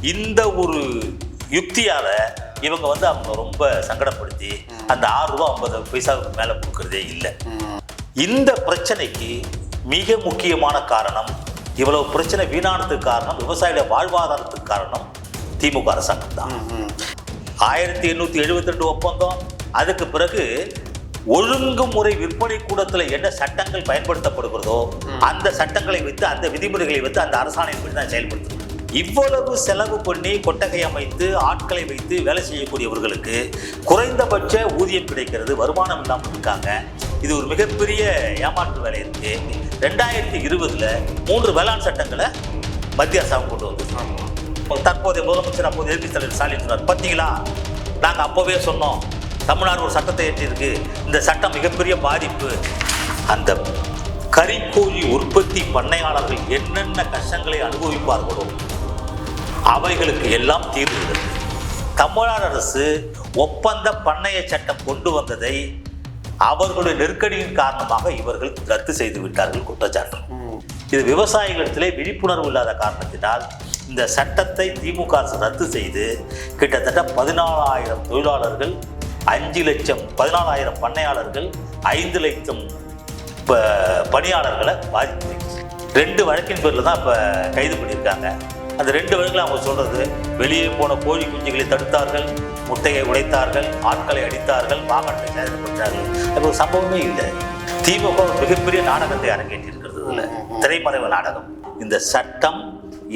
இந்த ஒரு யுக்தியால இவங்க அவங்க ரொம்ப சங்கடப்படுத்தி அந்த ₹6.50 மேல கொடுக்கறதே இல்லை. இந்த பிரச்சனைக்கு மிக முக்கியமான காரணம், இவ்வளவு பிரச்சனை வீணானதுக்கு காரணம், விவசாயியோட வாழ்வாதாரத்துக்கு காரணம் திமுக அரசாங்கம் தான். 1872 ஒப்பந்தம், அதுக்கு பிறகு ஒழுங்குமுறை விற்பனை கூடத்தில் என்ன சட்டங்கள் பயன்படுத்தப்படுகிறதோ அந்த சட்டங்களை வைத்து, அந்த விதிமுறைகளை வைத்து, அந்த அரசாணைப்படி தான் செயல்படுத்தணும். இவ்வளவு செலவு பண்ணி கொட்டகை அமைத்து ஆட்களை வைத்து வேலை செய்யக்கூடியவர்களுக்கு குறைந்தபட்ச ஊதியம் கிடைக்கிறது, வருமானம் இல்லாமல் இருக்காங்க. இது ஒரு மிகப்பெரிய ஏமாற்று வேலை இருக்கு. 2020 3 வேளாண் சட்டங்களை மத்திய அரசாங்கம் கொண்டு வந்து, தற்போதைய முதலமைச்சர் அப்போது எதிர்க்கட்சி தலைவர் ஸ்டாலின் சொன்னார், பார்த்தீங்களா நாங்கள் அப்போவே சொன்னோம் தமிழ்நாடு ஒரு சட்டத்தை ஏற்றிருக்கு, இந்த சட்டம் மிகப்பெரிய பாதிப்பு. அந்த கறிக்கோழி உற்பத்தி பண்ணையாளர்கள் என்னென்ன கஷ்டங்களை அனுபவிப்பார்களோ அவைகளுக்கு எல்லாம் தீர்வு. தமிழ்நாடு அரசு ஒப்பந்த பண்ணைய சட்டம் கொண்டு வந்ததை அவர்களுடைய நெருக்கடியின் காரணமாக இவர்கள் ரத்து செய்து விட்டார்கள் குற்றச்சாட்டு. இது விவசாயிகளிடத்திலே விழிப்புணர்வு இல்லாத காரணத்தினால் இந்த சட்டத்தை திமுக அரசு ரத்து செய்து கிட்டத்தட்ட 14,000 தொழிலாளர்கள், 5 லட்சம் 14,000 பண்ணையாளர்கள், 5 லட்சம் பணியாளர்களை பாதிப்பு. 2 வழக்கின் பேரில் தான் இப்போ கைது பண்ணியிருக்காங்க. அந்த 2 வழக்கில் அவங்க சொல்கிறது, வெளியே போன கோழி குஞ்சுகளை தடுத்தார்கள், முட்டையை உடைத்தார்கள், ஆட்களை அடித்தார்கள், வாகனத்தை சேதப்படுத்தார்கள். அது ஒரு சம்பவமே இல்லை. திமுக மிகப்பெரிய நாடகத்தை அரங்கேற்றிருக்கிறது, இல்லை திரைமறைவு நாடகம். இந்த சட்டம்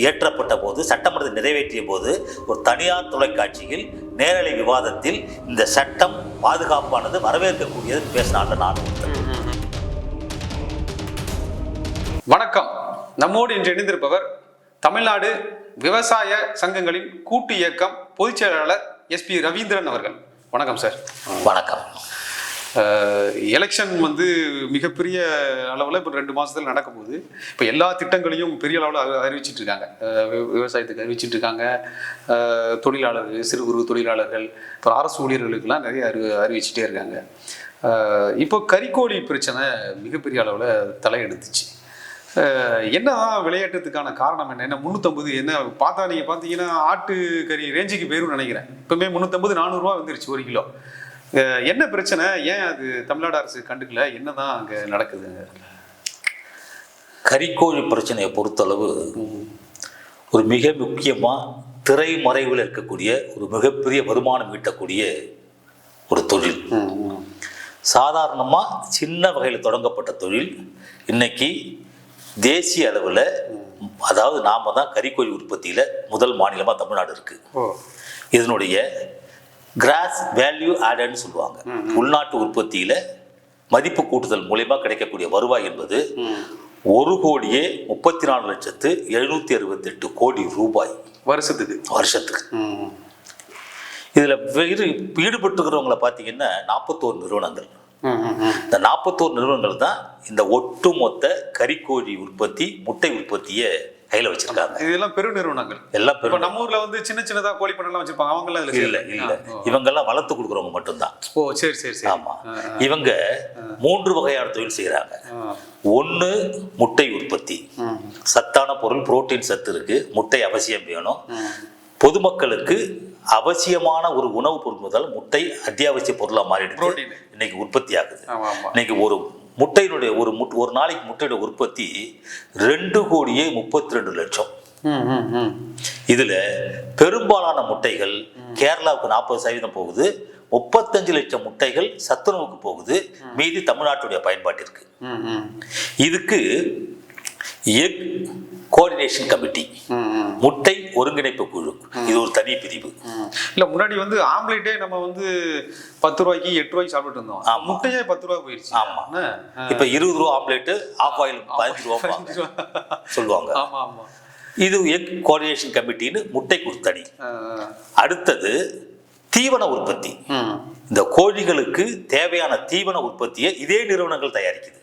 இயற்றப்பட்ட போது, சட்டமன்றத்தை நிறைவேற்றிய போது ஒரு தனியார் தொலைக்காட்சியில் நேரலை விவாதத்தில் இந்த சட்டம் பாதுகாப்பானது, வரவேற்கக்கூடியது பேசினாங்க. நான் வணக்கம். நம்மோடு இன்று இணைந்திருப்பவர் தமிழ்நாடு விவசாய சங்கங்களின் கூட்டு இயக்கம் பொதுச் செயலாளர் SP ரவீந்திரன் அவர்கள். வணக்கம் சார். வணக்கம். எலெக்ஷன் மிகப்பெரிய அளவில் இப்போ 2 மாதத்தில் நடக்கும் போது இப்போ எல்லா திட்டங்களையும் பெரிய அளவில் அறிவிச்சிட்டு இருக்காங்க. விவசாயத்துக்கு அறிவிச்சிட்டு இருக்காங்க, தொழிலாளர்கள், சிறு குறு தொழிலாளர்கள், இப்போ அரசு ஊழியர்களுக்கெல்லாம் நிறைய அறிவிச்சிட்டே இருக்காங்க. இப்போ கறிக்கோழி பிரச்சனை மிகப்பெரிய அளவில் தலையெடுத்துச்சு. என்னதான் விளையாட்டுறதுக்கான காரணம் என்ன? 350 என்ன பார்த்தா நீங்கள் பார்த்தீங்கன்னா ஆட்டு கறி ரேஞ்சுக்கு போயிரும்னு நினைக்கிறேன். இப்போமே 350-400 வந்துருச்சு 1 கிலோ. என்ன பிரச்சனை? ஏன் அது தமிழ்நாடு அரசு கண்டுக்கல? என்னதான் அங்கே நடக்குதுங்க? கறிக்கோழி பிரச்சனையை பொறுத்தளவு ஒரு மிக முக்கியமாக திரைமறைவில் இருக்கக்கூடிய ஒரு மிகப்பெரிய வருமானம் ஈட்டக்கூடிய ஒரு தொழில். சாதாரணமாக சின்ன வகையில் தொடங்கப்பட்ட தொழில் இன்னைக்கு தேசிய அளவில், அதாவது நாம தான் கறிக்கோழி உற்பத்தியில் முதல் மாநிலமாக தமிழ்நாடு இருக்கு. இதனுடைய கிராஸ் வேல்யூ ஆடட்னு சொல்லுவாங்க. உள்நாட்டு உற்பத்தியில் மதிப்பு கூட்டுதல் மூலமா கிடைக்கக்கூடிய வருவாய் என்பது ₹1,34,768,00,000 வருஷத்துக்கு. இதில் ஈடுபட்டுக்கிறவங்களை பார்த்தீங்கன்னா 41 நிறுவனங்கள். இந்த 41 நிறுவனங்கள் தான் இந்த ஒட்டுமொத்த கறிக்கோழி உற்பத்தி, முட்டை உற்பத்தியை கையில் வச்சிருக்காங்க. இதெல்லாம் பெரு நிறுவனங்கள். எல்லாம் பெரு. நம்ம ஊர்ல சின்ன சின்னதா கோழி பண்ணலாம் வச்சிருப்பாங்க. அவங்க எல்லாம் இல்ல இவங்கெல்லாம் வளர்த்து கொடுக்குறவங்க மட்டும்தான். ஓ சரி சரி சரி. ஆமா. இவங்க 3 வகையான தொழில் செய்யறாங்க. ஒன்று முட்டை உற்பத்தி. சத்தான பொருள், புரோட்டீன் சத்து இருக்கு, முட்டை அவசியம் வேணும். பொதுமக்களுக்கு அவசியமான ஒரு உணவு பொருள் முதல் முட்டை அத்தியாவசிய பொருளாக மாறிடுது. இன்னைக்கு உற்பத்தி ஆகுது. இன்னைக்கு ஒரு முட்டையினுடைய ஒரு நாளைக்கு முட்டையோட உற்பத்தி 2,32,00,000. இதுல பெரும்பாலான முட்டைகள் கேரளாவுக்கு 40% போகுது, 35 லட்சம் முட்டைகள் சத்துணவுக்கு போகுது, மீதி தமிழ்நாட்டுடைய பயன்பாட்டிற்கு. இதுக்கு எக் கோஆர்டினேஷன் கமிட்டி, முட்டை ஒருங்கிணைப்பு குழு, இது ஒரு தனி பிரிவு. இல்ல முன்னாடி ஆம்லேட்டே நம்ம 10 ரூபாய்க்கு 8 ரூபாய்க்கு சாப்பிட்டு இருந்தோம். முட்டையே 10 ரூபாய் போயிருச்சு. ஆமா. இப்ப 20 ரூபா ஆம்லேட்டு, ஆஃப் ஆயில் 15 ரூபா சொல்லுவாங்க. ஆமா ஆமா. இது எக் கோஆர்டினேஷன் கமிட்டின்னு முட்டை தனி. அடுத்தது தீவன உற்பத்தி. இந்த கோழிகளுக்கு தேவையான தீவன உற்பத்தியை இதே நிறுவனங்கள் தயாரிக்குது.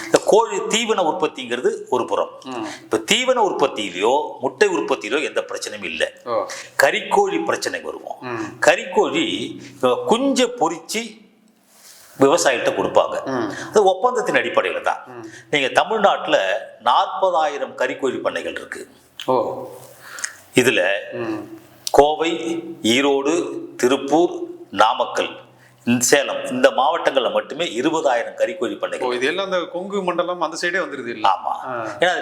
இந்த கோழி தீவன உற்பத்திங்கிறது ஒரு புறம். இப்ப தீவன உற்பத்தியிலயோ முட்டை உற்பத்தியிலோ எந்த பிரச்சனையும் இல்லை. கறிக்கோழி பிரச்சனை வருவோம். கறிக்கோழி குஞ்ச பொறிச்சு விவசாயிகிட்ட கொடுப்பாங்க. அது ஒப்பந்தத்தின் அடிப்படையில் தான். நீங்க தமிழ்நாட்டில் 40,000 கறிக்கோழி பண்ணைகள் இருக்கு. இதுல கோவை, ஈரோடு, திருப்பூர், நாமக்கல், சேலம் இந்த மாவட்டங்கள்ல மட்டுமே 20,000 கறிக்கோழி பண்ணைகள். இது எல்லாம் அந்த கொங்கு மண்டலம் அந்த சைடே வந்துருது இல்ல? ஆமா, ஏன்னா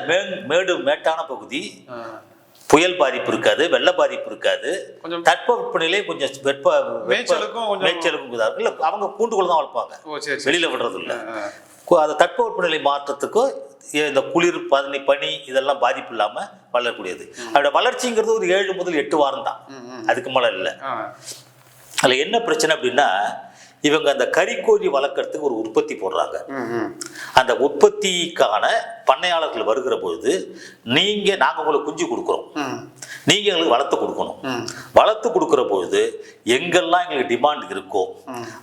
அது மேட்டான பகுதி, புயல் பாதிப்பு இருக்காது, வெள்ள பாதிப்பு இருக்காது, தட்பவெப்பநிலை கொஞ்சம் மேய்ச்சலுக்கும் இல்ல, அவங்க கூண்டுக்குள்ள தான் வளர்ப்பாங்க, வெளியில விடுறது இல்ல. அந்த தட்பவெப்பநிலை மாற்றத்துக்கும் இந்த குளிர், பனி இதெல்லாம் பாதிப்பு இல்லாம வளரக்கூடியது. அதோட வளர்ச்சிங்கிறது ஒரு 7 முதல் 8 வாரம் தான், அதுக்கு மேல இல்லை. அதுல என்ன பிரச்சனை அப்படின்னா, இவங்க அந்த கறிக்கோழி வளர்க்கறதுக்கு ஒரு உற்பத்தி போடுறாங்க. அந்த உற்பத்திக்கான பண்ணையாளர்கள் வருகிற பொழுது நாங்க உங்களுக்கு குஞ்சு கொடுக்குறோம், நீங்க எங்களுக்கு வளர்த்து கொடுக்கணும். வளர்த்து கொடுக்குற பொழுது எங்கெல்லாம் எங்களுக்கு டிமாண்ட் இருக்கோ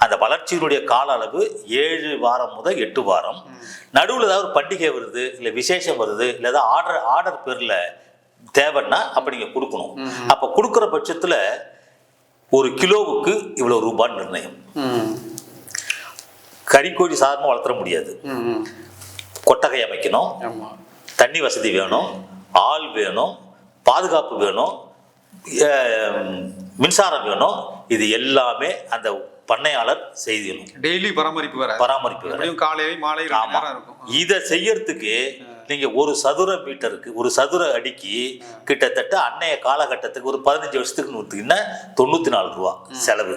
அந்த வளர்ச்சியினுடைய கால அளவு 7 வாரம் முதல் 8 வாரம். நடுவில் ஏதாவது ஒரு பண்டிகை வருது, இல்லை விசேஷம் வருது, இல்லை ஏதாவது ஆர்டர் பேர்ல தேவைன்னா அப்ப நீங்க கொடுக்கணும். அப்ப கொடுக்குற பட்சத்துல ஒரு கிலோவுக்கு இவ்வளவு ரூபாய் நிர்ணயம். கறிக்கோழி சாதாரணமாக வளர்த்துற முடியாது. கொட்டகை அமைக்கணும், தண்ணி வசதி வேணும், ஆள் வேணும், பாதுகாப்பு வேணும், மின்சாரம் வேணும். இது எல்லாமே அந்த பண்ணையாளர் செய்யணும். டெய்லி பராமரிப்பு வேற, காலை மாலை இருக்கும். இதை செய்யறதுக்கு நீங்க ஒரு சதுர மீட்டருக்கு, ஒரு சதுர அடிக்கு கிட்டத்தட்ட அன்னைய காலகட்டத்துக்கு ஒரு 15 வருஷத்துக்கு 94 ரூபா செலவு.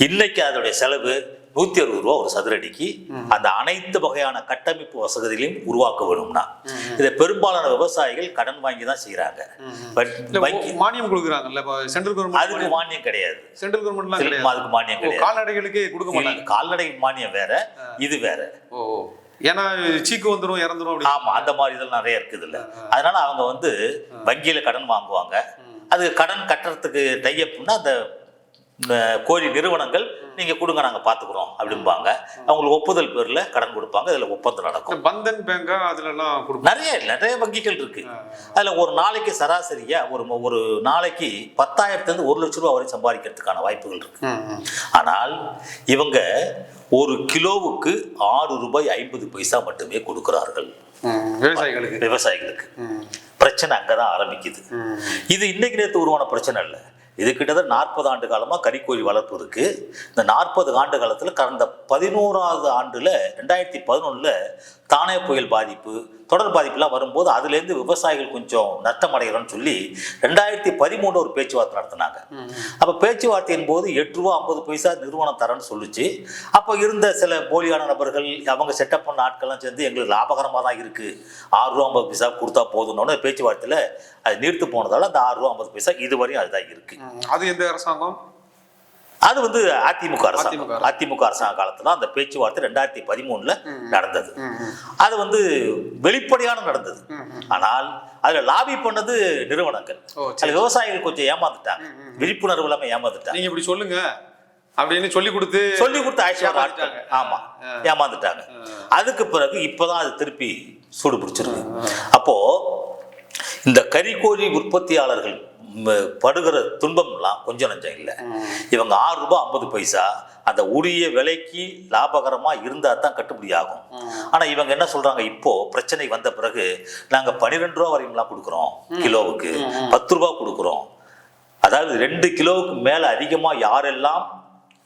இன்னைக்கு அதோடைய செலவு 160 ரூபா ஒரு சதுர அடிக்கு. அந்த அனைத்து வகையான கட்டமைப்பு வசதிகளையும் உருவாக்க வேணும்னா இதை பெரும்பாலான விவசாயிகள் கடன் வாங்கி தான் செய்யறாங்க. மானியம் கொடுக்குறாங்கல்ல, சென்ட்ரல் கவர்மெண்ட் அதுக்கு மானியம் கிடையாது. சென்ட்ரல் கவர்மெண்ட் அதுக்கு மானியம் கிடையாது. கால்நடைகளுக்கு கொடுக்க மாட்டாங்க. கால்நடை மானியம் வேற, இது வேற. ஏன்னா சீக்கு வந்துடும், இறந்துடும். ஆமா, அந்த மாதிரி இதெல்லாம் நிறைய இருக்குது இல்ல. அதனால அவங்க வங்கியில கடன் வாங்குவாங்க. அது கடன் கட்டுறதுக்கு டைப்னா அந்த கோழி நிறுவனங்கள் நீங்க கொடுங்க, நாங்க பாத்துக்கிறோம் அப்படிம்பாங்க. அவங்களுக்கு ஒப்புதல் பேர்ல கடன் கொடுப்பாங்க. அதுல ஒப்பந்தம் நடக்கும். பந்தன் பேங்க் அதுல நிறைய வங்கிகள் இருக்கு. அதுல ஒரு நாளைக்கு சராசரியா ஒரு நாளைக்கு 10,000 இருந்து 1 லட்சம் ரூபாய் வரை சம்பாதிக்கிறதுக்கான வாய்ப்புகள் இருக்கு. ஆனால் இவங்க ஒரு கிலோவுக்கு 6 ரூபாய் 50 பைசா மட்டுமே கொடுக்கிறார்கள் விவசாயிகளுக்கு. பிரச்சனை அங்கதான் ஆரம்பிக்குது. இது இன்னைக்கு நேற்று உருவான பிரச்சனை இல்லை. இது கிட்டத்தட்ட 40 ஆண்டு காலமாக கறிக்கோழி வளர்ப்பு இருக்கு. இந்த 40 ஆண்டு காலத்தில் கடந்த 11ஆவது ஆண்டுல 2011 தானே புயல் பாதிப்பு, தொடர் பாதிப்புலாம் வரும்போது அதுலேருந்து விவசாயிகள் கொஞ்சம் நஷ்டம் அடைகிறோன்னு சொல்லி 2013 ஒரு பேச்சுவார்த்தை நடத்தினாங்க. அப்போ பேச்சுவார்த்தையின் போது 8 ரூபா 50 பைசா நிறுவனம் தரேன்னு சொல்லிச்சு. அப்போ இருந்த சில போலியான நபர்கள், அவங்க செட்டப் பண்ண ஆட்கள்லாம் சேர்ந்து எங்களுக்கு லாபகரமாக தான் இருக்கு, 6 ரூபா 50 பைசா கொடுத்தா போதும்னு பேச்சுவார்த்தையில் அது நீர்த்து போனதால அந்த 6 ரூபா 50 பைசா இதுவரையும் அதுதான் இருக்கு. அது எந்த அரசாங்கம்? அது அதிமுக அரசாங்க காலத்துல அந்த பேச்சுவார்த்தை 2013 நடந்தது. அது வெளிப்படையான நடந்தது. ஆனால் அதுல லாபி பண்ணது நிறுவனங்கள். விவசாயிகள் கொஞ்சம் ஏமாந்துட்டாங்க, விழிப்புணர்வு இல்லாம ஏமாந்துட்டாங்க. நீங்க இப்படி சொல்லுங்க அப்படின்னு சொல்லி கொடுத்து ஆமா, ஏமாந்துட்டாங்க. அதுக்கு பிறகு இப்பதான் அது திருப்பி சூடு பிடிச்சிருக்கு. அப்போ இந்த கறிக்கோழி உற்பத்தியாளர்கள் படுகிற துன்பம்லாம் கொஞ்சம் நஞ்சம் இல்லை. இவங்க 6 ரூபாய் 50 பைசா அந்த உரிய விலைக்கு லாபகரமா இருந்தா தான் கட்டுப்படி ஆகும். ஆனா இவங்க என்ன சொல்றாங்க, இப்போ பிரச்சனை வந்த பிறகு நாங்க 12 ரூபா வரையும்லாம் கொடுக்குறோம், கிலோவுக்கு 10 ரூபா கொடுக்குறோம். அதாவது 2 கிலோவுக்கு மேல அதிகமா யாரெல்லாம்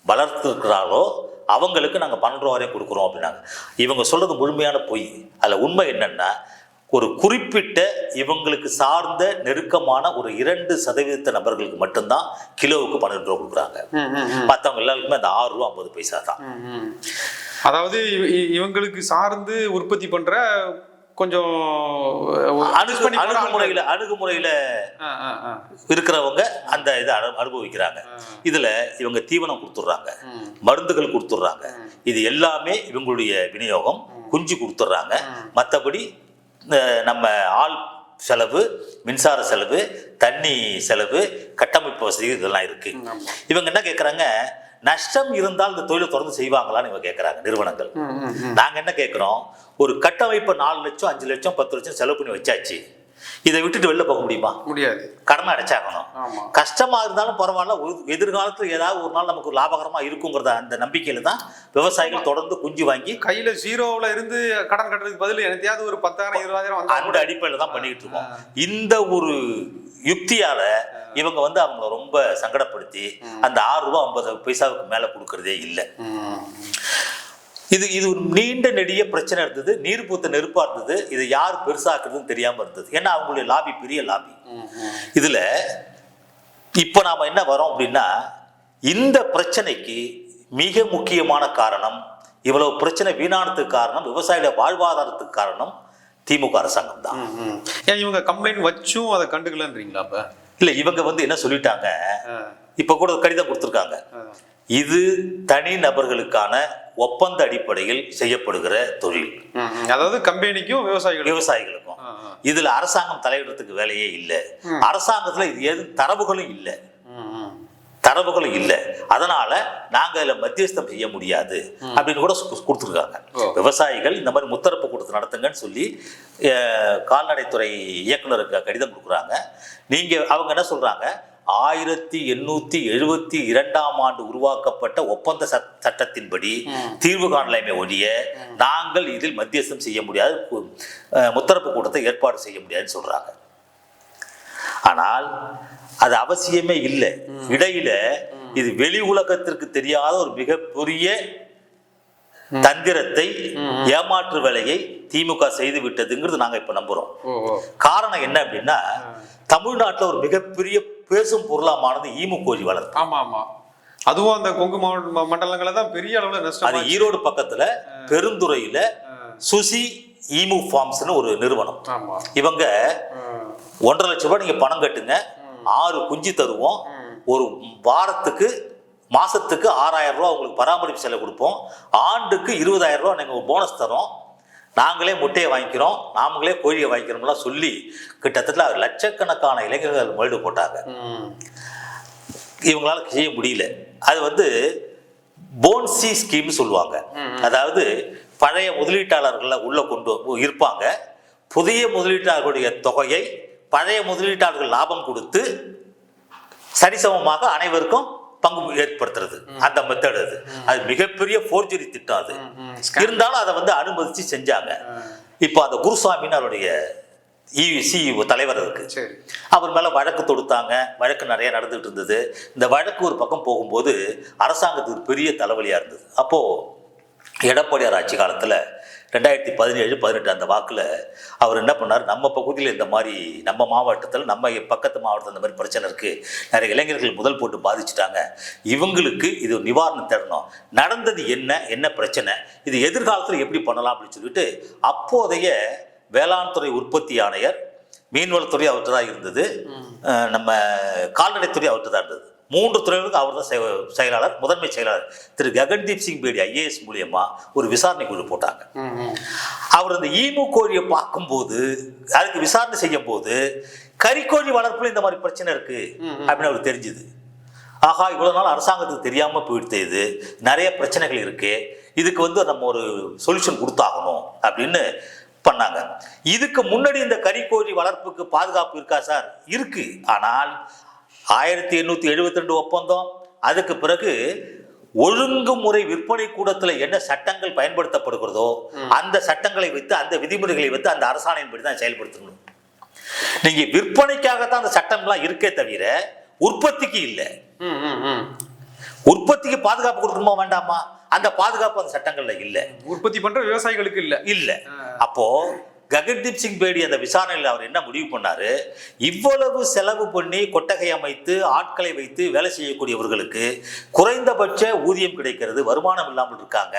வளர்த்துருக்கிறாரோ அவங்களுக்கு நாங்க 12 ரூபா வரையும் கொடுக்குறோம் அப்படின்னாங்க. இவங்க சொல்றது முழுமையான பொய். அதுல உண்மை என்னன்னா, ஒரு குறிப்பிட்ட இவங்களுக்கு சார்ந்த நெருக்கமான ஒரு 2% நபர்களுக்கு மட்டும்தான் கிலோவுக்கு 12 ரூபா கொடுக்குறாங்க. மற்றவங்க எல்லாருக்குமே அந்த 6 ரூபா 50 பைசா தான். அதாவது இவங்களுக்கு சார்ந்து உற்பத்தி பண்ற கொஞ்சம் அணுகுமுறையில இருக்கிறவங்க அந்த இதை அனுபவிக்கிறாங்க. இதுல இவங்க தீவனம் கொடுத்துடுறாங்க, மருந்துகள் கொடுத்துடுறாங்க. இது எல்லாமே இவங்களுடைய விநியோகம். குஞ்சு கொடுத்துடுறாங்க. மற்றபடி நம்ம ஆள் செலவு, மின்சார செலவு, தண்ணி செலவு, கட்டமைப்பு வசதி இதெல்லாம் இருக்கு. இவங்க என்ன கேட்குறாங்க, நஷ்டம் இருந்தால் இந்த தொழிலை தொடர்ந்து செய்வாங்களான்னு இவங்க கேட்குறாங்க நிறுவனங்கள். நாங்க என்ன கேட்குறோம், ஒரு கட்டமைப்பை 4 லட்சம் 5 லட்சம் 10 லட்சம் செலவு பண்ணி வச்சாச்சு, இதை விட்டுட்டு வெளில போக முடியுமா? முடியாது. கடனை அடைச்சாகணும். கஷ்டமா இருந்தாலும் பரவாயில்ல, எதிர்காலத்தில் ஏதாவது ஒரு நாள் நமக்கு லாபகரமா இருக்குங்கிறத அந்த நம்பிக்கையில தான் விவசாயிகள் தொடர்ந்து குஞ்சு வாங்கி கையில ஜீரோவில் இருந்து கடன் கட்டுறதுக்கு பதில் எனத்தையாவது ஒரு 10,000 20,000 அந்த அடிப்படையில் தான் பண்ணிக்கிட்டு இருக்கோம். இந்த ஒரு யுக்தியால இவங்க வந்து அவங்கள ரொம்ப சங்கடப்படுத்தி அந்த ₹6.50 மேல கொடுக்கறதே இல்லை. இது ஒரு நீண்ட நெடிய பிரச்சனை இருந்தது. நீர் பூத்த நெருப்பா இருந்தது. இதை யார் பெருசாக்குறதுன்னு தெரியாம இருந்தது. ஏன்னா அவங்களுடைய லாபி பெரிய லாபி. இதுல இப்ப நாம என்ன வரோம் அப்படின்னா, இந்த பிரச்சனைக்கு மிக முக்கியமான காரணம், இவ்வளவு பிரச்சனை வீணானதுக்கு காரணம், விவசாயியோட வாழ்வாதாரத்துக்கு காரணம் திமுக அரசாங்கம் தான். ஏன் இவங்க கம்ப்ளைண்ட் வச்சும் அதை கண்டுக்கலன்றீங்களா? அப்ப இல்ல, இவங்க வந்து என்ன சொல்லிட்டாங்க, இப்ப கூட கடிதம் கொடுத்திருக்காங்க, இது தனி நபர்களுக்கான ஒப்பந்த அடிப்படையில் செய்யப்படுகிற தொழில். அதாவது கம்பெனிக்கும் விவசாயிகளுக்கும் இதுல அரசாங்கம் தலையிடுறதுக்கு வேலையே இல்லை. அரசாங்கத்துல இது எதுவும் தரவுகளும் இல்லை. அதனால நாங்க இதுல மத்தியஸ்தம் செய்ய முடியாது அப்படின்னு கூட கொடுத்துருக்காங்க. விவசாயிகள் இந்த மாதிரி முத்தரப்பு கூட்டத்தை நடத்துங்கன்னு சொல்லி கால்நடைத்துறை இயக்குநருக்கு கடிதம் கொடுக்குறாங்க. அவங்க என்ன சொல்றாங்க, 1872 உருவாக்கப்பட்ட ஒப்பந்த சட்டத்தின்படி தீர்வு காணலாமே ஒழிய நாங்கள் இதில் மத்தியஸ்தம் செய்ய முடியாது, முத்தரப்பு கூட்டத்தை ஏற்பாடு செய்ய முடியாதுன்னு சொல்றாங்க. ஆனால் அது அவசியமே இல்லை. இடையில இது வெளி உலகத்திற்கு தெரியாத ஒரு மிகப்பெரிய தந்திரத்தை, ஏமாற்று வேலையை திமுக செய்து விட்டதுங்கிறது நாங்க இப்ப நம்புறோம். காரணம் என்ன அப்படின்னா, தமிழ்நாட்டில் ஒரு மிகப்பெரிய பேசும் பொருளாமானது ஈமு கோழி வளர்ப்பு. அதுவும் அந்த கொங்கு மண்டலங்களை தான் பெரிய அளவுல நஷ்டம். அது ஈரோடு பக்கத்துல பெருந்துறையில சுசி ஈமு ஃபார்ம்ஸ்னு ஒரு நிறுவனம். இவங்க 1.5 லட்சம் ரூபாய் நீங்க பணம் கட்டுங்க, 6 குஞ்சு தருவோம், ஒரு வாரத்துக்கு மாசத்துக்கு 6000 ரூபாய் உங்களுக்கு பராமரிப்பு செலவு கொடுப்போம், ஆண்டுக்கு 20,000 ரூபாய் நீங்க போனஸ் தரோம், நாங்களே முட்டையை வாங்கிக்கிறோம், நாமங்களே கோழியை வாங்கிக்கிறோம்லாம் சொல்லி கிட்டத்தட்ட லட்சக்கணக்கான இளைஞர்கள் முதலீடு போட்டாங்க. இவங்களால செய்ய முடியல. அது வந்து போன்சி ஸ்கீம் சொல்லுவாங்க. அதாவது பழைய முதலீட்டாளர்கள் உள்ள கொண்டு இருப்பாங்க, புதிய முதலீட்டாளர்களுடைய தொகையை பழைய முதலீட்டாளர்கள் லாபம் கொடுத்து சரிசமமாக அனைவருக்கும் பங்கு ஏற்படுத்துறது. அந்த மெத்தட் அது மிகப்பெரிய போர்ஜரி திட்டம். அது இருந்தாலும் அதை வந்து அனுமதிச்சு செஞ்சாங்க. இப்போ அந்த குருசாமின்னு அவருடைய சிஇஓ தலைவர் இருக்கு, அவர் மேல வழக்கு தொடுத்தாங்க. வழக்கு நிறைய நடந்துட்டு இருந்தது. இந்த வழக்கு ஒரு பக்கம் போகும்போது அரசாங்கத்துக்கு பெரிய தலைவலியா இருந்தது. அப்போ எடப்பாடியார் ஆட்சி காலத்துல 2017-18 அந்த வாக்குல அவர் என்ன பண்ணார், நம்ம பகுதியில் இந்த மாதிரி நம்ம மாவட்டத்தில் நம்ம பக்கத்து மாவட்டத்தில் இந்த மாதிரி பிரச்சனை இருக்கு, நிறைய இளைஞர்கள் முதல் போட்டு பாதிச்சுட்டாங்க, இவங்களுக்கு இது நிவாரணம் தேடணும், நடந்தது என்ன பிரச்சனை, இது எதிர்காலத்தில் எப்படி பண்ணலாம் அப்படின்னு சொல்லிட்டு அப்போதைய வேளாண் துறை உற்பத்தி ஆணையர், மீன்வளத்துறை அவர்கிட்ட தான் இருந்தது, நம்ம கால்நடைத்துறை அவர்கிட்ட தான் இருந்தது. 3 துறைகளுக்கு அவர் தான் செயலாளர், முதன்மை செயலாளர் திரு ககன்தீப் சிங் பேடி IAS மூலியமா ஒரு விசாரணை குழு போட்டாங்க. அவர் அந்த ஈமு கோழியை பார்க்கும்போது, அதுக்கு விசாரணை செய்யும் போது கறிக்கோழி வளர்ப்புல இந்த மாதிரி பிரச்சனை இருக்கு அப்படின்னு அவருக்கு தெரிஞ்சுது. ஆகா, இவ்வளவு நாள் அரசாங்கத்துக்கு தெரியாம போயிடுது, இது நிறைய பிரச்சனைகள் இருக்கு, இதுக்கு வந்து நம்ம ஒரு சொல்யூஷன் கொடுத்தாகணும் அப்படின்னு பண்ணாங்க. இதுக்கு முன்னாடி இந்த கறிக்கோழி வளர்ப்புக்கு பாதுகாப்பு இருக்கா சார்? இருக்கு. ஆனால் 1872 ஒப்பந்தம், அதுக்கு பிறகு ஒழுங்குமுறை விற்பனை கூடத்துல என்ன சட்டங்கள் பயன்படுத்தப்படுகிறதோ அந்த சட்டங்களை வைத்து, அந்த விதிமுறைகளை வைத்து, அந்த அரசாணையின்படி தான் செயல்படுத்தணும். நீங்க விற்பனைக்காகத்தான் அந்த சட்டம்லாம் இருக்கே தவிர உற்பத்திக்கு இல்லை. உற்பத்திக்கு பாதுகாப்பு கொடுக்கணுமா வேண்டாமா? அந்த பாதுகாப்பு அந்த சட்டங்கள்ல இல்ல. உற்பத்தி பண்ற விவசாயிகளுக்கு இல்ல. அப்போ ககன்தீப் சிங் பேடி அந்த விசாரணையில் அவர் என்ன முடிவு பண்ணாரு, இவ்வளவு செலவு பண்ணி கொட்டகை அமைத்து ஆட்களை வைத்து வேலை செய்யக்கூடியவர்களுக்கு குறைந்தபட்ச ஊதியம் கிடைக்கிறது, வருமானம் இல்லாமல் இருக்காங்க,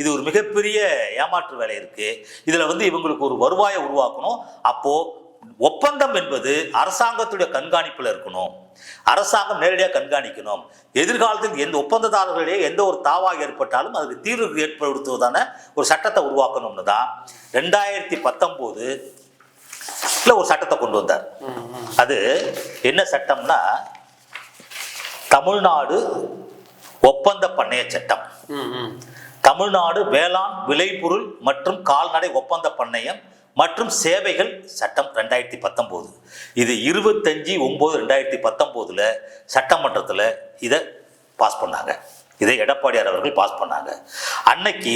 இது ஒரு மிகப்பெரிய ஏமாற்று வேலை இருக்கு, இதுல வந்து இவங்களுக்கு ஒரு வருவாயை உருவாக்கணும். அப்போ ஒப்பந்தம் என்பது அரசாங்கத்துடைய கண்காணிப்புல இருக்கணும், அரசாங்கம் நேரடியாக கண்காணிக்கணும். எதிர்காலத்தில் எந்த ஒப்பந்ததாரர்களிடையே எந்த ஒரு தாவா ஏற்பட்டாலும் அதுக்கு தீர்வு ஏற்படுத்துவதான ஒரு சட்டத்தை உருவாக்கணும்னு தான் 2019 ஒரு சட்டத்தை கொண்டு வந்தார். அது என்ன சட்டம்னா, தமிழ்நாடு ஒப்பந்த பண்ணைய சட்டம், தமிழ்நாடு வேளாண் விளைபொருள் மற்றும் கால்நடை ஒப்பந்த பண்ணையம் மற்றும் சேவைகள் சட்டம் 2019. இது 25/9/2019 சட்டமன்றத்தில் இதை பாஸ் பண்ணாங்க. இதை எடப்பாடியார் அவர்கள் பாஸ் பண்ணாங்க. அன்னைக்கு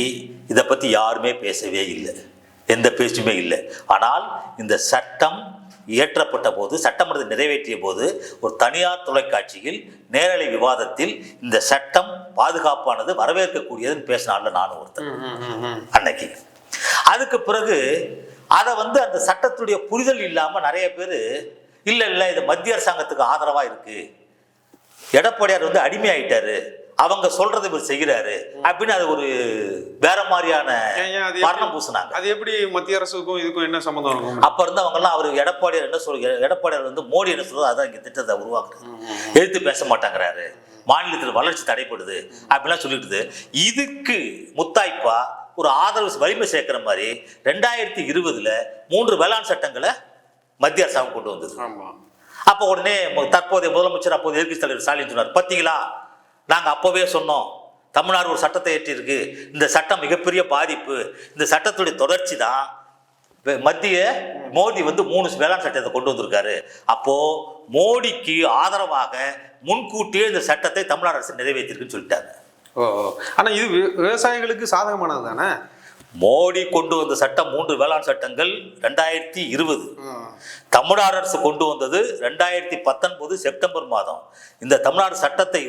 இதை பற்றி யாருமே பேசவே இல்லை, எந்த பேச்சுமே இல்லை. ஆனால் இந்த சட்டம் இயற்றப்பட்ட போது, சட்டமன்றத்தை நிறைவேற்றிய போது ஒரு தனியார் தொலைக்காட்சியில் நேரலை விவாதத்தில் இந்த சட்டம் பாதுகாப்பானது, வரவேற்கக்கூடியதுன்னு பேசினால நானும் ஒருத்தர் அன்னைக்கு. அதுக்கு பிறகு அதை அந்த சட்டத்துடைய புரிதல் இல்லாம நிறைய பேர் இல்ல இது மத்திய அரசாங்கத்துக்கு ஆதரவா இருக்கு, எடப்பாடியார் அடிமையாயிட்டாரு, அவங்க சொல்றதை இவர் செய்கிறாரு அப்படின்னு அது ஒரு வேற மாதிரியான வர்ணம் பூசினாங்க. அது எப்படி மத்திய அரசுக்கும் இதுக்கும் என்ன சம்பந்தம் இருக்கும்? அப்ப இருந்து அவங்க எல்லாம் அவர் எடப்பாடியார் என்ன சொல்ற, எடப்பாடியார் மோடி என்ன சொல்றது அதான் இங்க திட்டத்தை உருவாக்குறது, எதிர்த்து பேச மாட்டேங்கிறாரு, மாநிலத்தில் வளர்ச்சி தடைப்படுது அப்படிலாம் சொல்லிட்டு இதுக்கு முத்தாய்ப்பா ஒரு ஆதரவு வலிமை சேர்க்கிற மாதிரி 2020 3 வேளாண் சட்டங்களை மத்திய அரசாங்கம் கொண்டு வந்தது. அப்ப உடனே தற்போதைய முதலமைச்சர் அப்போது எதிர்க்கட்சி தலைவர் ஸ்டாலின் சொன்னார், பத்தீங்களா நாங்க அப்பவே சொன்னோம் தமிழ்நாடு ஒரு சட்டத்தை ஏற்றிருக்கு, இந்த சட்டம் மிகப்பெரிய பாதிப்பு, இந்த சட்டத்துடைய தொடர்ச்சி தான் மத்திய மோடி 3 வேளாண் சட்டத்தை கொண்டு வந்திருக்காரு. அப்போ மோடிக்கு ஆதரவாக முன்கூட்டியே இந்த சட்டத்தை தமிழ்நாடு அரசு நிறைவேற்றிருக்குன்னு சொல்லிட்டாங்க. ஆனா இது விவசாயிகளுக்கு சாதகமானது தானே? மோடி கொண்டு வந்த சட்டம் 3 வேளாண் சட்டங்கள் 2020, தமிழ்நாடு அரசு கொண்டு வந்தது 2019 செப்டம்பர் மாதம். இந்த தமிழ்நாடு சட்டத்தை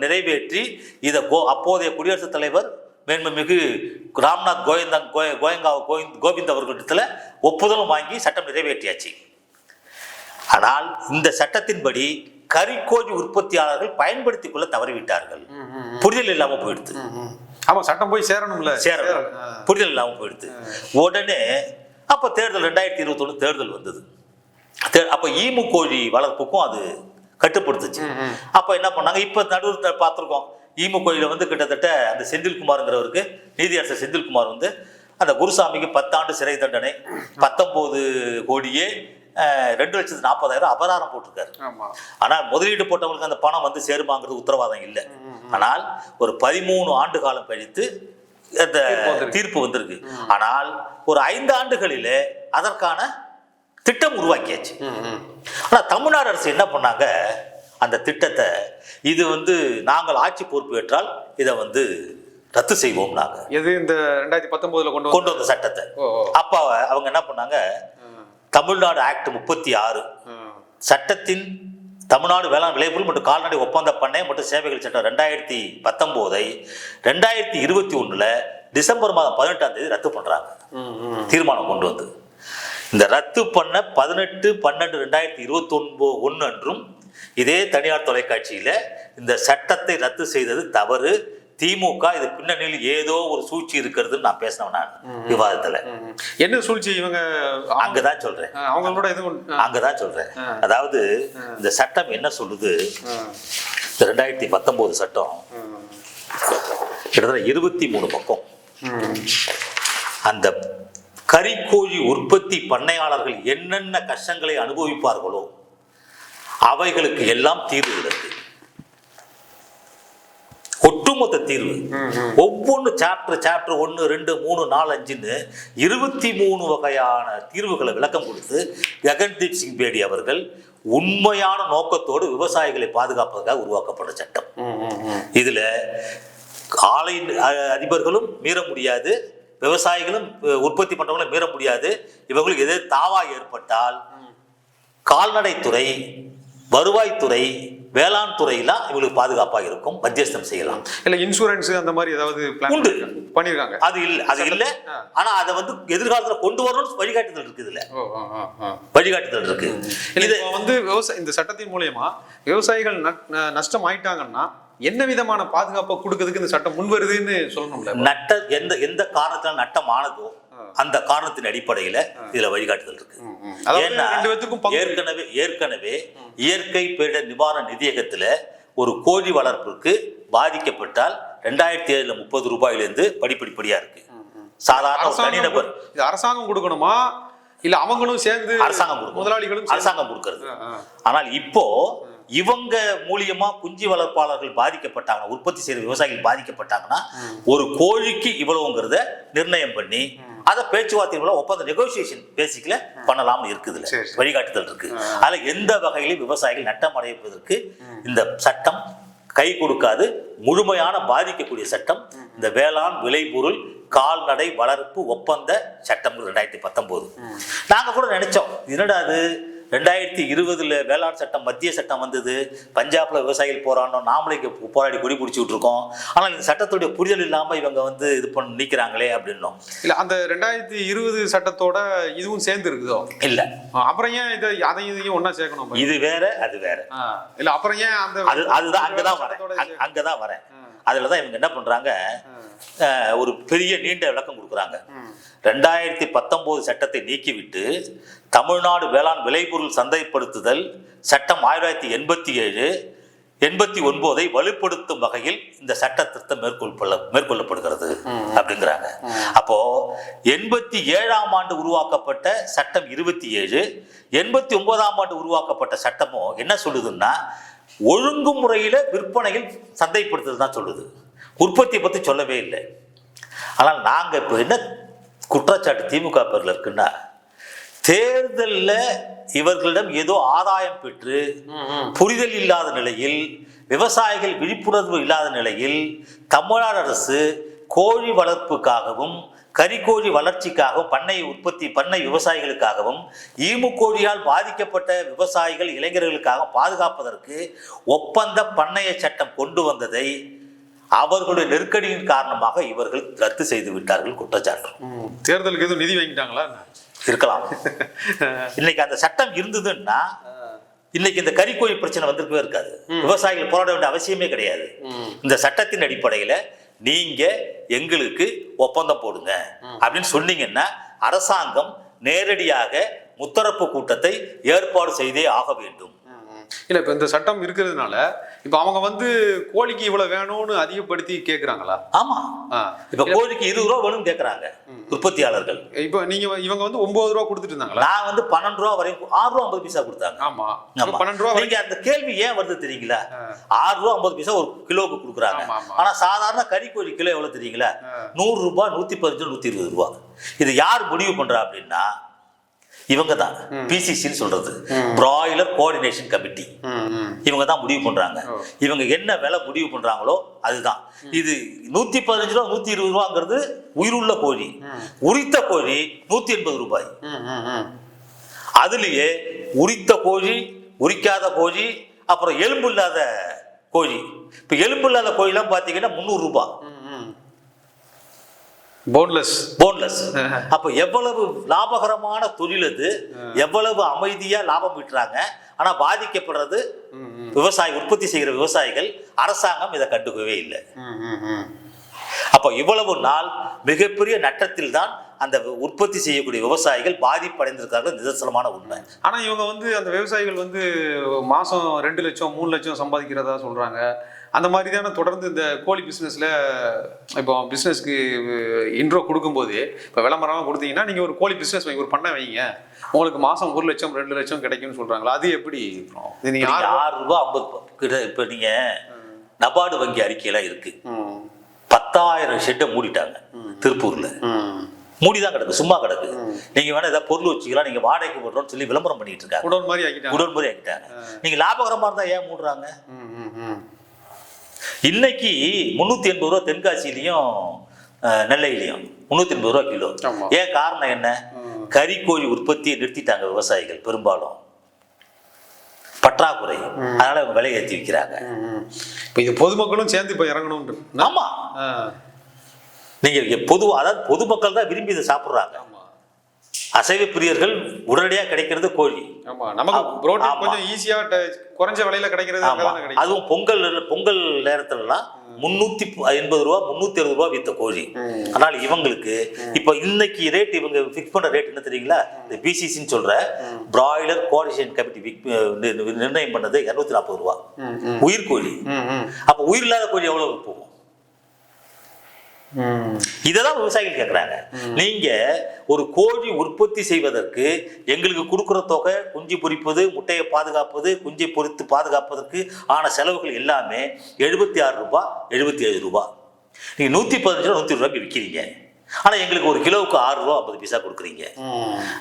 நிறைவேற்றி இதை அப்போதைய குடியரசுத் தலைவர் மேன்மைமிகு ராம்நாத் கோவிந்த் அவர்களிடத்துல ஒப்புதலும் வாங்கி சட்டம் நிறைவேற்றியாச்சு. ஆனால் இந்த சட்டத்தின்படி கறிக்கோழி உற்பத்தியாளர்கள் பயன்படுத்திக் கொள்ள தவறிவிட்டார்கள், புரிதல் இல்லாம போயிடுது. ஆமா, சட்டம் போய் சேரணும்ல, புரிதல் இல்லாம போயிடுது. உடனே அப்ப தேர்தல் 2021 தேர்தல் வந்தது. அப்ப ஈமு கோழி வளர்ப்புக்கும் அது கட்டுப்படுத்துச்சு. அப்ப என்ன பண்ணாங்க, இப்ப நடுவில் பார்த்திருக்கோம், ஈமு கோழியில கிட்டத்தட்ட அந்த செந்தில்குமார்ங்கிறவருக்கு, நீதியரசர் செந்தில்குமார் அந்த குருசாமிக்கு 10 ஆண்டு சிறை தண்டனை, 19 கோடியே 2,40,000 அபராதம் போட்டிருக்காரு. ஆனா முதலீடு போட்டவங்களுக்கு அந்த பணம் சேருமாங்கிறது உத்தரவாதம் இல்லை. ஆனால் ஒரு 13 ஆண்டு காலம் கழித்து அந்த தீர்ப்பு வந்திருக்கு. ஆனால் ஒரு 5 ஆண்டுகளிலே அதற்கான திட்டம் உருவாக்கியாச்சு. ஆனா தமிழ்நாடு அரசு என்ன பண்ணாங்க, அந்த திட்டத்தை இது நாங்கள் ஆட்சி பொறுப்பு ஏற்றால் இதை ரத்து செய்வோம் நாங்க. எது இந்த 2019 கொண்டு வந்த சட்டத்தை. அப்ப அவங்க என்ன பண்ணாங்க, தமிழ்நாடு ஆக்ட் 36 சட்டத்தின் தமிழ்நாடு வேளாண் விளைபொருள் மற்றும் கால்நடை ஒப்பந்த பண்ணை மற்றும் சேவைகள் சட்டம் 2019 2021 டிசம்பர் மாதம் 18ஆம் தேதி ரத்து பண்றாங்க. தீர்மானம் கொண்டு வந்து இந்த ரத்து பண்ண 18/12/2021 அன்றும் இதே தனியார் தொலைக்காட்சியில இந்த சட்டத்தை ரத்து செய்தது தவறு, திமுக இது பின்னணியில் ஏதோ ஒரு சூழ்ச்சி இருக்கிறதுன்னு நான் பேசினேன். நான் விவாதத்துல என்ன சூழ்ச்சி இவங்க அங்கதான் சொல்றேன், அவங்களோட அங்கதான் சொல்றேன். அதாவது இந்த சட்டம் என்ன சொல்லுது, 2019 சட்டம் கிட்டத்தட்ட 23 பக்கம். அந்த கறிக்கோழி உற்பத்தி பண்ணையாளர்கள் என்னென்ன கஷ்டங்களை அனுபவிப்பார்களோ அவைகளுக்கு எல்லாம் தீர்வு இருக்கு, ஒட்டுமொத்த தீர்வு. ஒவ்வொன்று சாப்டர் 1 2 3 4 5ன்னு 23 வகையான தீர்வுகளை விளக்கம் கொடுத்து ககன்தீப் சிங் பேடி அவர்கள் உண்மையான நோக்கத்தோடு விவசாயிகளை பாதுகாப்பதற்காக உருவாக்கப்பட்ட சட்டம். இதுல ஆலை அதிபர்களும் மீற முடியாது, விவசாயிகளும் உற்பத்தி பண்றவங்களும் மீற முடியாது. இவங்களுக்கு எது தாவா ஏற்பட்டால் கால்நடைத்துறை, வருவாய்த்துறை, வேளாண் துறையெல்லாம் இவங்களுக்கு பாதுகாப்பாக இருக்கும், மத்தியஸ்தம் செய்யலாம். இல்ல இன்சூரன்ஸ் அந்த மாதிரி ஏதாவது உண்டு பண்ணிருக்காங்க. அது இல்ல. ஆனா அதை எதிர்காலத்துல கொண்டு வரணும்னு வழிகாட்டுதல் இருக்கு. இதுல வழிகாட்டுதல் இருக்கு. இது இந்த சட்டத்தின் மூலமா விவசாயிகள் நஷ்டம் ஆயிட்டாங்கன்னா என்ன விதமான பாதுகாப்பை கொடுக்கிறதுக்கு இந்த சட்டம் முன்வருதுன்னு சொல்லணும்ல. எந்த காரணத்தால் நட்டம் ஆனதோ அந்த காரணத்தின் அடிப்படையில இதுல வழிகாட்டுதல் இருக்கு. ஏற்கனவே இயற்கை பேரிடர் நிவாரண நிதியகத்துல ஒரு கோழி வளர்ப்புக்கு பாதிக்கப்பட்டால் 2007 30 ரூபாயிலிருந்து படிப்படியா இருக்கு. சாதாரண தனிநபர் அரசாங்கம் கொடுக்கணுமா இல்ல அவங்களும் சேர்ந்து அரசாங்கம் முதலாளிகளும் அரசாங்கம் கொடுக்கிறது. ஆனால் இப்போ இவங்க மூலியமா குஞ்சு வளர்ப்பாளர்கள் பாதிக்கப்பட்டாங்கன்னா, உற்பத்தி செய்யற விவசாயிகள் பாதிக்கப்பட்டாங்கன்னா ஒரு கோழிக்கு இவ்வளவுங்கிறத நிர்ணயம் பண்ணி அதை பேச்சுவார்த்தை மூலம் ஒப்பந்த நெகோசியேஷன் பேசிக்கல பண்ணலாம்னு இருக்குதுல வழிகாட்டுதல் இருக்கு. அதுல எந்த வகையிலும் விவசாயிகள் நட்டம் அடைவதற்கு இந்த சட்டம் கை கொடுக்காது. முழுமையான பாதிக்கக்கூடிய சட்டம் இந்த வேளாண் விளைபொருள் கால்நடை வளர்ப்பு ஒப்பந்த சட்டம் 2019. நாங்க கூட நினைச்சோம், என்னடா அது 2020 வேளாண் சட்டம், மத்திய சட்டம் வந்தது. பஞ்சாப்ல விவசாயிகள் போராடணும், நாமளே போராடி கொடி பிடிச்சிட்டு இருக்கோம். ஆனால் இந்த சட்டத்துடைய புரிதல் இல்லாம இவங்க இது பண்ணி நிற்கிறாங்களே அப்படின்னும். இல்ல அந்த 2020 சட்டத்தோட இதுவும் சேர்ந்து இருக்குதோ? இல்ல. அப்புறம் ஏன் அதையும் இதையும் ஒன்னா சேர்க்கணும்? இது வேற அது வேற. இல்ல அப்புறம் ஏன் அந்த அதுதான் அங்கதான் வரேன். அதுலதான் இவங்க என்ன பண்றாங்க, ஒரு பெரிய நீண்ட விளக்கம் கொடுக்குறாங்க. 2019 சட்டத்தை நீக்கிவிட்டு தமிழ்நாடு வேளாண் விளைபொருள் சந்தைப்படுத்துதல் சட்டம் 1987, 89 வலுப்படுத்தும் வகையில் இந்த சட்ட திருத்தம் மேற்கொள்ளப்படுகிறது அப்படிங்கிறாங்க. அப்போ 87ஆம் ஆண்டு உருவாக்கப்பட்ட சட்டம் 27, 89ஆம் ஆண்டு உருவாக்கப்பட்ட சட்டமும் என்ன சொல்லுதுன்னா, ஒழுங்குமுறையில விற்பனையில் சந்தைப்படுத்துறது தான் சொல்லுது, உற்பத்தியை பத்தி சொல்லவே இல்லை. ஆனால் நாங்க இப்போ என்ன குற்றச்சாட்டு திமுக பேர்ல இருக்குன்னா, தேர்தலில் இவர்களிடம் ஏதோ ஆதாயம் பெற்று புரிதல் இல்லாத நிலையில், விவசாயிகள் விழிப்புணர்வு இல்லாத நிலையில் தமிழ்நாடு அரசு கோழி வளர்ப்புக்காகவும் கறிக்கோழி வளர்ச்சிக்காகவும் பண்ணை விவசாயிகளுக்காகவும் ஈமுக்கோழியால் பாதிக்கப்பட்ட விவசாயிகள் இளைஞர்களுக்காக பாதுகாப்பதற்கு ஒப்பந்த பண்ணைய சட்டம் கொண்டு வந்ததை அவர்களுடைய நெருக்கடியின் காரணமாக இவர்கள் ரத்து செய்து விட்டார்கள் குற்றச்சாட்டு. தேர்தலுக்கு எதுவும் நிதி வாங்கிட்டாங்களா? இருக்கலாம். இன்னைக்கு அந்த சட்டம் இருந்ததுன்னா இன்னைக்கு இந்த கறிக்கோழி பிரச்சனை வந்திருக்கவே இருக்காது. விவசாயிகள் போராட வேண்டிய அவசியமே கிடையாது. இந்த சட்டத்தின் அடிப்படையில நீங்க எங்களுக்கு ஒப்பந்தம் போடுங்க அப்படின்னு சொன்னீங்கன்னா அரசாங்கம் நேரடியாக முத்தரப்பு கூட்டத்தை ஏற்பாடு செய்தே ஆக வேண்டும். இல்ல இப்ப இந்த சட்டம் இருக்கிறதுனால இப்ப அவங்க கோழிக்கு இவ்வளவு வேணும்னு அதிகப்படுத்தி கேக்குறாங்களா? ஆமா, இப்ப கோழிக்கு 20 ரூபா வேணும்னு கேக்குறாங்க உற்பத்தியாளர்கள். இப்ப இவங்க 9 ரூபா கொடுத்துட்டு இருந்தாங்களா? நான் 12 ரூபா வரையும் 6 ரூபா 50 பைசா கொடுத்தாங்க. ஆமா, 12 ரூபா. நீங்க அந்த கேள்வி ஏன் வருது தெரியுங்களா? 6 ரூபா 50 பைசா ஒரு கிலோவுக்கு கொடுக்குறாங்க. ஆனா சாதாரண கறிக்கோழி கிலோ எவ்வளவு தெரியுங்களா? 100 ரூபாய், 115, 120 ரூபாய். இது யார் முடிவு பண்றா அப்படின்னா இவங்க தான், பிசிசின்னு சொல்றது, பிராய்லர் கோஆர்டினேஷன் கமிட்டி. இவங்க தான் முடிவு பண்றாங்க. இவங்க என்ன விலை முடிவு பண்றாங்களோ அதுதான். இது 115 ரூபா 120 ரூபாங்கிறது உயிருள்ள கோழி. உரித்த கோழி 180 ரூபாய். அதுலயே உரித்த கோழி, உரிக்காத கோழி, அப்புறம் எலும்பு இல்லாத கோழி. இப்ப எலும்பு இல்லாத கோழிலாம் பாத்தீங்கன்னா 300 ரூபாய். போன்லெஸ். அப்ப எவ்வளவு லாபகரமான தொழில் அது, எவ்வளவு அமைதியா லாபம் ஈட்டுறாங்க. ஆனா பாதிக்கப்படுறது விவசாயி, உற்பத்தி செய்கிற விவசாயிகள். அரசாங்கம் இதை கண்டுக்கவே இல்லை. அப்ப இவ்வளவு நாள் மிகப்பெரிய நட்டத்தில் தான் அந்த உற்பத்தி செய்யக்கூடிய விவசாயிகள் பாதிப்படைந்திருக்கார்கள். நிதர்சனமான உண்மை. ஆனா இவங்க அந்த விவசாயிகள் மாசம் 2 லட்சம் 3 லட்சம் சம்பாதிக்கிறதா சொல்றாங்க. அந்த மாதிரி தானே தொடர்ந்து இந்த கோழி பிஸ்னஸில் இப்போ பிஸ்னஸ்க்கு இன்ட்ரோ கொடுக்கும்போது இப்போ விளம்பரமாக கொடுத்தீங்கன்னா நீங்கள் ஒரு கோழி பிஸ்னஸ் ஒரு பண்ண வைங்க, உங்களுக்கு மாதம் 1 லட்சம் 2 லட்சம் கிடைக்கும்னு சொல்கிறாங்களா? அது எப்படி? நீங்கள் 6 ரூபா 50 இப்போ நீங்கள் நபார்டு வங்கி அறிக்கையெல்லாம் இருக்கு. 10,000 ஷெட்டை மூடிட்டாங்க திருப்பூரில். மூடிதான் கிடக்கு, சும்மா கிடக்கு. நீங்க வேணா ஏதாவது பொருள் வச்சுக்கலாம், நீங்க வாடகைக்கு போடுறோம்னு சொல்லி விளம்பரம் பண்ணிட்டு இருக்காங்க. குடோன் மாதிரி ஆகிட்டாங்க. நீங்க லாபகரமா இருந்தா ஏன் மூடுறாங்க? இன்னைக்கு 380 ரூபா தென்காசியிலையும் நெல்லையிலையும் 380 ரூபா கிலோ. ஏன் காரணம் என்ன? கறிக்கோழி உற்பத்தியை நிறுத்திட்டாங்க விவசாயிகள். பெரும்பாலும் பற்றாக்குறை, அதனால விலை ஏற்றி விற்கிறாங்க. இது பொதுமக்களும் சேர்ந்து இப்ப இறங்கணும். ஆமா, நீங்க அதாவது பொதுமக்கள் தான் விரும்பி இதை சாப்பிடுறாங்க. அசைவ பிரியர்கள் உடனடியாக கிடைக்கிறது கோழி. கொஞ்சம் ஈஸியா குறைஞ்ச விலையில கிடைக்கிறது. அதுவும் பொங்கல் நேரத்துலலாம் 380 ரூபா 360 ரூபா வித்த கோழி. ஆனால் இவங்களுக்கு இப்ப இன்னைக்கு ரேட், இவங்க பிக்ஸ் பண்ற ரேட் என்ன தெரியுங்களா? இந்த பிசிசின்னு சொல்ற பிராய்லர் கோஆர்டினேஷன் கமிட்டி நிர்ணயம் பண்ணது 240 ரூபா உயிர் கோழி. அப்ப உயிர் இல்லாத கோழி எவ்வளவு போகும்? இததான் விவசாயிகள் கேட்கிறாங்க. நீங்க ஒரு கோழி உற்பத்தி செய்வதற்கு எங்களுக்கு கொடுக்குற தொகை, குஞ்சு பொரிப்பது, முட்டையை பாதுகாப்பது, குஞ்சை பொரித்து பாதுகாப்பதற்கு ஆன செலவுகள் எல்லாமே 76 ரூபாய் 77 ரூபாய். நீங்க 115 ரூபா 120 ரூபாய்க்கு விற்கிறீங்க. ஆனா எங்களுக்கு ஒரு கிலோவுக்கு 6 ரூபா 50 பைசா கொடுக்குறீங்க.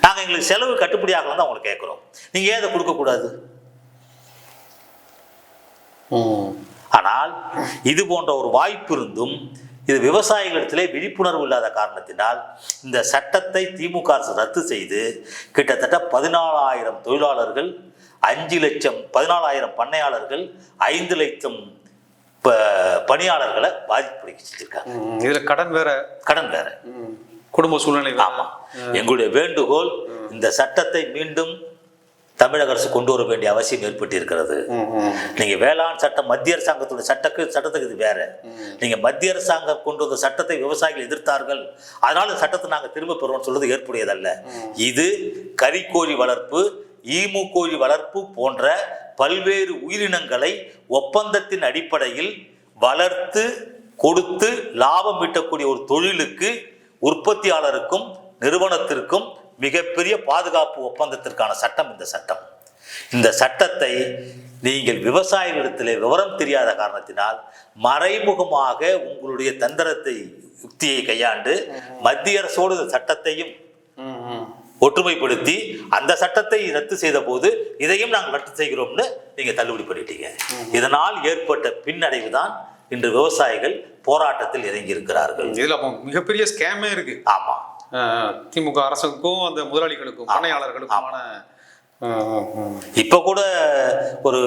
நாங்க எங்களுக்கு செலவு கட்டுப்படி ஆகலாம் தான் உங்களுக்கு கேட்கிறோம். நீங்க ஏன் அதை கொடுக்க கூடாது? ஆனால் இது போன்ற ஒரு வாய்ப்பு இருந்தும் இது விவசாயிகளிடத்திலே விழிப்புணர்வு இல்லாத காரணத்தினால் இந்த சட்டத்தை திமுக அரசு ரத்து செய்து கிட்டத்தட்ட 14,000 தொழிலாளர்கள் 5 லட்சம் 14,000 பண்ணையாளர்கள் 5 லட்சம் பணியாளர்களை பாதிப்பு செஞ்சிருக்காங்க. இதுல கடன் வேற குடும்ப சூழ்நிலை. ஆமா, எங்களுடைய வேண்டுகோள் இந்த சட்டத்தை மீண்டும் தமிழக அரசு கொண்டு வர வேண்டிய அவசியம் ஏற்பட்டிருக்கிறது. நீங்க வேளாண் சட்டம் மத்திய அரசாங்கத்துடைய சட்டத்துக்கு இது வேற. நீங்க மத்திய அரசாங்கம் கொண்டு வந்த சட்டத்தை விவசாயிகள் எதிர்த்தார்கள், அதனால சட்டத்தை நாங்க திரும்ப பெறுவோம் சொல்றது ஏற்புடையதல்ல. இது கறிக்கோழி வளர்ப்பு, ஈமு கோழி வளர்ப்பு போன்ற பல்வேறு உயிரினங்களை ஒப்பந்தத்தின் அடிப்படையில் வளர்த்து கொடுத்து லாபம் ஈட்டக்கூடிய ஒரு தொழிலுக்கு உற்பத்தியாளருக்கும் நிறுவனத்திற்கும் மிகப்பெரிய பாதுகாப்பு ஒப்பந்தத்திற்கான சட்டம் இந்த சட்டம். இந்த சட்டத்தை நீங்கள் விவசாயிகளிடத்திலே விவரம் தெரியாத காரணத்தினால் மறைமுகமாக உங்களுடைய தந்திரத்தை யுக்தியை கையாண்டு மத்திய அரசோடு இந்த சட்டத்தையும் ஒற்றுமைப்படுத்தி அந்த சட்டத்தை ரத்து செய்த போது இதையும் நாங்கள் ரத்து செய்கிறோம்னு நீங்க தள்ளுபடி பண்ணிட்டீங்க. இதனால் ஏற்பட்ட பின்னடைவு தான் இன்று விவசாயிகள் போராட்டத்தில் இறங்கி இருக்கிறார்கள். இதுல மிகப்பெரிய ஸ்கேமே இருக்கு. ஆமா, திமுக அரசுக்கும் அந்த முதலாளிகளுக்கும் பண்ணையாளர்களுக்குமான. இப்ப கூட ஒரு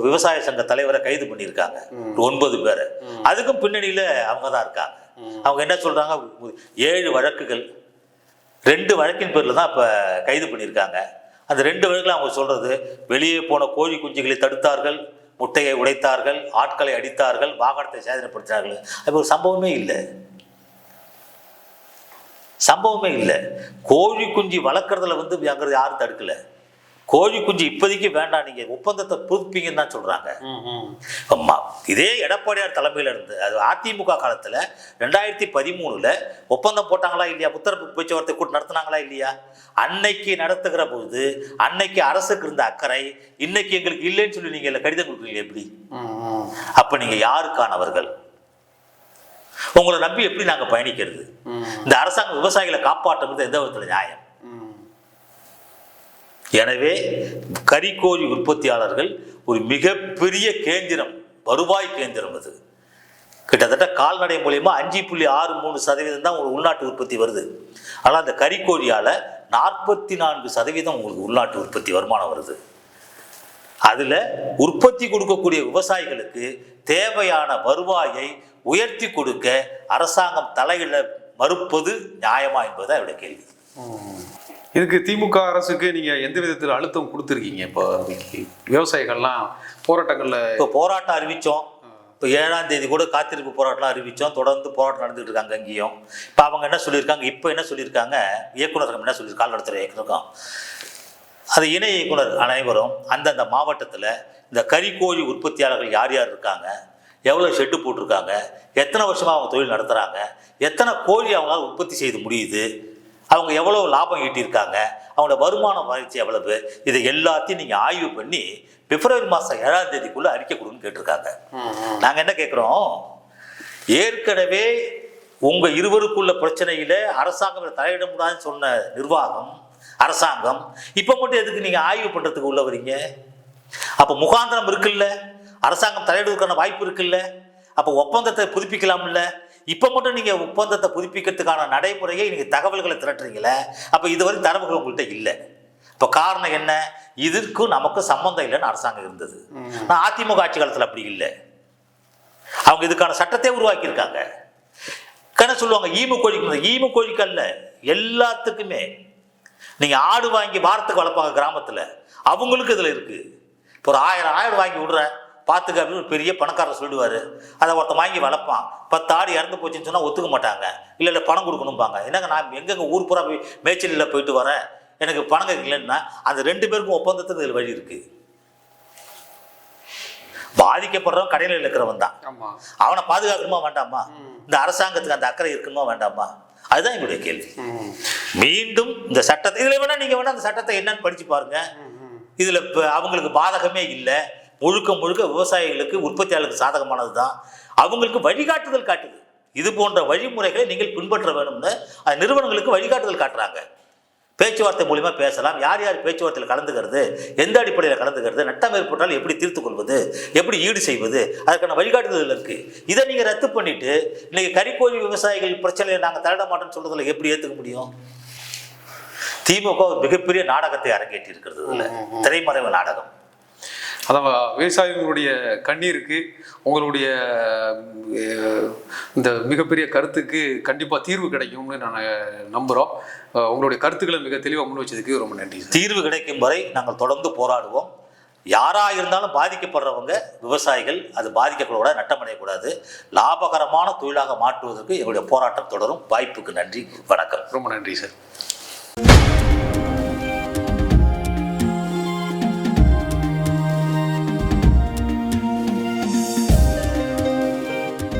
விவசாய சங்க தலைவரை கைது பண்ணியிருக்காங்க, 9 பேரை. அதுக்கும் பின்னணியில அவங்க தான் இருக்காங்க. அவங்க என்ன சொல்றாங்க, 7 வழக்குகள் 2 வழக்கின் பேர்ல தான் இப்ப கைது பண்ணியிருக்காங்க. அந்த 2 வழக்குல அவங்க சொல்றது, வெளியே போன கோழி குஞ்சுகளை தடுத்தார்கள், முட்டையை உடைத்தார்கள், ஆட்களை அடித்தார்கள், வாகனத்தை சேதனைப்படுத்தினார்கள். அது ஒரு சம்பவமே இல்லை. கோழி குஞ்சு வளர்க்குறதுல அங்க யாரும் தடுக்கல. கோழி குஞ்சு இப்போதைக்கு வேண்டாம், நீங்க ஒப்பந்தத்தை புதுப்பிங்கன்னு தான் சொல்றாங்க. இதே எடப்பாடியார் தலைமையில இருந்து அது அதிமுக காலத்துல 2013 ஒப்பந்தம் போட்டாங்களா இல்லையா, புத்தரப்பு பேச்சுவார்த்தை கூட்டம் நடத்தினாங்களா இல்லையா? அன்னைக்கு நடத்துகிற பொழுது அன்னைக்கு அரசுக்கு இருந்த அக்கறை இன்னைக்கு எங்களுக்கு இல்லைன்னு சொல்லி நீங்க கடிதம் கொடுக்குறீங்க. எப்படி? அப்ப நீங்க யாருக்கானவர்கள்? உங்களை நம்பி எப்படி நாங்க பயணிக்கிறது? இந்த அரசாங்கம் விவசாயிகளை காப்பாற்றுறது எந்த விதத்துல நியாயம்? எனவே கறிக்கோழி உற்பத்தியாளர்கள் ஒரு மிகப்பெரிய கேந்திரம், வருவாய் கேந்திரம். அது கிட்டத்தட்ட கால்நடை மூலியமா 5.63% தான் உங்களுக்கு உள்நாட்டு உற்பத்தி வருது. ஆனால் அந்த கறிக்கோழியால 44% உங்களுக்கு உள்நாட்டு உற்பத்தி வருமானம் வருது. அதுல உற்பத்தி கொடுக்கக்கூடிய விவசாயிகளுக்கு தேவையான வருவாயை உயர்த்தி கொடுக்க அரசாங்கம் தலையிட மறுப்பது நியாயமா என்பதுதான் என்னுடைய கேள்வி. இதுக்கு திமுக அரசுக்கு நீங்க எந்த விதத்தில் அழுத்தம் கொடுத்துருக்கீங்க? இப்போ விவசாயிகள்லாம் போராட்டங்கள்ல இப்போ போராட்டம் அறிவிச்சோம். இப்போ 7ஆம் தேதி கூட காத்திருப்பு போராட்டம் அறிவிச்சோம். தொடர்ந்து போராட்டம் நடந்துட்டு இருக்காங்க அங்கேயும். இப்போ அவங்க என்ன சொல்லியிருக்காங்க, இப்போ என்ன சொல்லியிருக்காங்க, இயக்குநரகம் என்ன சொல்லியிருக்காங்க, கால்நடைத்துறை இயக்குநரகம், அது இணை இயக்குனர் அனைவரும் அந்தந்த மாவட்டத்தில் இந்த கறிக்கோழி உற்பத்தியாளர்கள் யார் யார் இருக்காங்க, எவ்வளோ ஷெட்டு போட்டிருக்காங்க, எத்தனை வருஷமாக அவங்க தொழில் நடத்துகிறாங்க, எத்தனை கோழி அவங்களால உற்பத்தி செய்து முடியுது, அவங்க எவ்வளோ லாபம் ஈட்டியிருக்காங்க, அவங்களோட வருமான வளர்ச்சி எவ்வளவு, இதை எல்லாத்தையும் நீங்கள் ஆய்வு பண்ணி பிப்ரவரி மாதம் 7ஆம் தேதிக்குள்ளே அறிக்கை கொடுன்னு கேட்டிருக்காங்க. நாங்கள் என்ன கேட்குறோம், ஏற்கனவே உங்கள் இருவருக்குள்ள பிரச்சனையில் அரசாங்கம் தலையிட முடியாதுன்னு சொன்ன நிர்வாகம் அரசாங்கம் இப்போ மட்டும் எதுக்கு நீங்கள் ஆய்வு பண்ணுறதுக்கு உள்ள வரீங்க? அப்போ முகாந்திரம் இருக்குல்ல, அரசாங்கம் தலையிடுவதற்கான வாய்ப்பு இருக்குல்ல, அப்போ ஒப்பந்தத்தை புதுப்பிக்கலாம்ல. இப்போ மட்டும் நீங்கள் ஒப்பந்தத்தை புதுப்பிக்கிறதுக்கான நடைமுறையை நீங்கள் தகவல்களை திரட்டுறீங்களே, அப்போ இதுவரை தரவுகள் உங்கள்கிட்ட இல்லை. இப்போ காரணம் என்ன? இதற்கும் நமக்கு சம்பந்தம் இல்லைன்னு அரசாங்கம் இருந்தது. நான் அதிமுக ஆட்சி காலத்தில் அப்படி இல்லை. அவங்க இதுக்கான சட்டத்தை உருவாக்கியிருக்காங்க. என்ன சொல்லுவாங்க, ஈமு கோழிக்கு அல்ல, எல்லாத்துக்குமே. நீங்கள் ஆடு வாங்கி வாரத்துக்கு வளர்ப்பாங்க கிராமத்தில், அவங்களுக்கு இதில் இருக்குது. இப்போ ஒரு 1000 ஆடு வாங்கி விடுறேன் பார்த்துக்க அப்படின்னு ஒரு பெரிய பணக்காரர் சொல்லிடுவார். அதை ஒருத்தன் வாங்கி வளர்ப்பான், 10 ஆடு இறந்து போச்சுன்னு சொன்னால் ஒத்துக்க மாட்டாங்க. இல்லை பணம் கொடுக்கணும்பாங்க. என்னங்க நான் எங்கெங்க ஊர் பூரா போய் மேய்ச்சலில் போயிட்டு வரேன், எனக்கு பணம் இல்லைன்னா அந்த 2 பேருக்கும் ஒப்பந்தத்துக்கு இதில் வழி இருக்குது. பாதிக்கப்படுறவன் கடையில் இருக்கிறவன் தான், அவனை பாதுகாக்கணுமா வேண்டாமா? இந்த அரசாங்கத்துக்கு அந்த அக்கறை இருக்கணுமா வேண்டாமா? அதுதான் எங்களுடைய கேள்வி. மீண்டும் இந்த சட்டத்தை இதில் வேணா நீங்கள் வேணா அந்த சட்டத்தை என்னன்னு படித்து பாருங்க. இதில் அவங்களுக்கு பாதகமே இல்லை, முழுக்க விவசாயிகளுக்கு உற்பத்தியாளர்களுக்கு சாதகமானது தான். அவங்களுக்கு வழிகாட்டுதல் காட்டுது. இது போன்ற வழிமுறைகளை நீங்கள் பின்பற்ற வேணும்னு நிறுவனங்களுக்கு வழிகாட்டுதல் காட்டுறாங்க. பேச்சுவார்த்தை மூலிமா பேசலாம். யார் யார் பேச்சுவார்த்தையில் கலந்துக்கிறது, எந்த அடிப்படையில் கலந்துக்கிறது, நட்டம் ஏற்பட்டால் எப்படி தீர்த்து கொள்வது, எப்படி ஈடு செய்வது, அதற்கான வழிகாட்டுதல் இருக்கு. இதை நீங்கள் ரத்து பண்ணிட்டு இன்னைக்கு கறிக்கோழி விவசாயிகள் பிரச்சனையை நாங்கள் தலையிட மாட்டோம்னு சொல்றதுல எப்படி ஏற்றுக்க முடியும்? திமுக ஒரு மிகப்பெரிய நாடகத்தை அரங்கேற்றி இருக்கிறது, திரைமறைவு நாடகம். அதான் விவசாயிகளுடைய கண்ணீருக்கு உங்களுடைய இந்த மிகப்பெரிய கருத்துக்கு கண்டிப்பாக தீர்வு கிடைக்கும்னு நாங்கள் நம்புகிறோம். உங்களுடைய கருத்துக்களை மிக தெளிவாக முன் வச்சதுக்கு ரொம்ப நன்றி. தீர்வு கிடைக்கும் வரை நாங்கள் தொடர்ந்து போராடுவோம். யாராக இருந்தாலும் பாதிக்கப்படுறவங்க விவசாயிகள், அது பாதிக்கக்கூடாது, நட்டமடையக்கூடாது, லாபகரமான தொழிலாக மாற்றுவதற்கு எங்களுடைய போராட்டம் தொடரும். வாய்ப்புக்கு நன்றி, வணக்கம். ரொம்ப நன்றி சார்.